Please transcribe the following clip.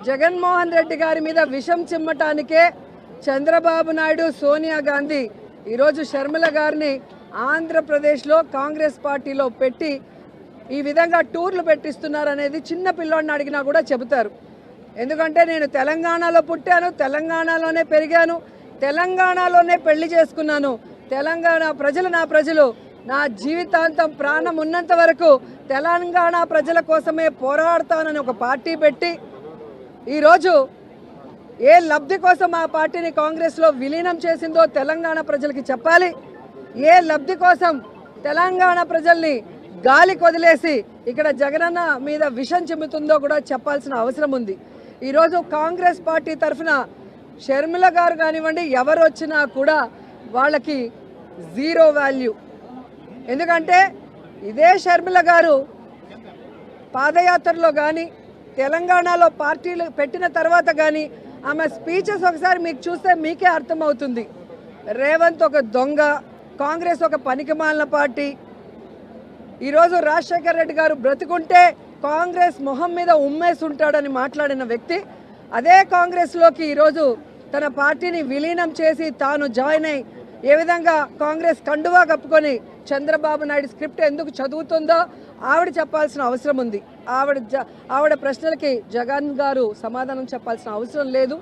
జగన్మోహన్ రెడ్డి గారి మీద విషం చిమ్మటానికే చంద్రబాబు నాయుడు, సోనియా గాంధీ ఈరోజు షర్మిల గారిని ఆంధ్రప్రదేశ్లో కాంగ్రెస్ పార్టీలో పెట్టి ఈ విధంగా టూర్లు పెట్టిస్తున్నారు అనేది చిన్న పిల్లోడిని అడిగినా కూడా చెబుతారు. ఎందుకంటే నేను తెలంగాణలో పుట్టాను, తెలంగాణలోనే పెరిగాను, తెలంగాణలోనే పెళ్లి చేసుకున్నాను. తెలంగాణ ప్రజలు నా ప్రజలు. నా జీవితాంతం ప్రాణం ఉన్నంత వరకు తెలంగాణ ప్రజల కోసమే పోరాడతానని ఒక పార్టీ పెట్టి ఈరోజు ఏ లబ్ధి కోసం ఆ పార్టీని కాంగ్రెస్లో విలీనం చేసిందో తెలంగాణ ప్రజలకి చెప్పాలి. ఏ లబ్ధి కోసం తెలంగాణ ప్రజల్ని గాలికి వదిలేసి ఇక్కడ జగనన్న మీద విషం చిమ్ముతుందో కూడా చెప్పాల్సిన అవసరం ఉంది. ఈరోజు కాంగ్రెస్ పార్టీ తరఫున షర్మిల గారు కానివ్వండి, ఎవరు వచ్చినా కూడా వాళ్ళకి జీరో వాల్యూ. ఎందుకంటే ఇదే షర్మిల గారు పాదయాత్రలో కానీ తెలంగాణలో పార్టీలు పెట్టిన తర్వాత కానీ ఆమె స్పీచెస్ ఒకసారి మీకు చూస్తే మీకే అర్థమవుతుంది. రేవంత్ ఒక దొంగ, కాంగ్రెస్ ఒక పనికిమాలిన పార్టీ. ఈరోజు రాజశేఖర్ రెడ్డి గారు బ్రతుకుంటే కాంగ్రెస్ మొహం మీద ఉమ్మేసి ఉంటాడని మాట్లాడిన వ్యక్తి అదే కాంగ్రెస్లోకి ఈరోజు తన పార్టీని విలీనం చేసి తాను జాయిన్ అయ్యి ఏ విధంగా కాంగ్రెస్ కండువా కప్పుకొని చంద్రబాబు నాయుడు స్క్రిప్ట్ ఎందుకు చదువుతుందో ఆవిడ చెప్పాల్సిన అవసరం ఉంది. ఆవిడ ప్రశ్నలకి జగన్ గారు సమాధానం చెప్పాల్సిన అవసరం లేదు.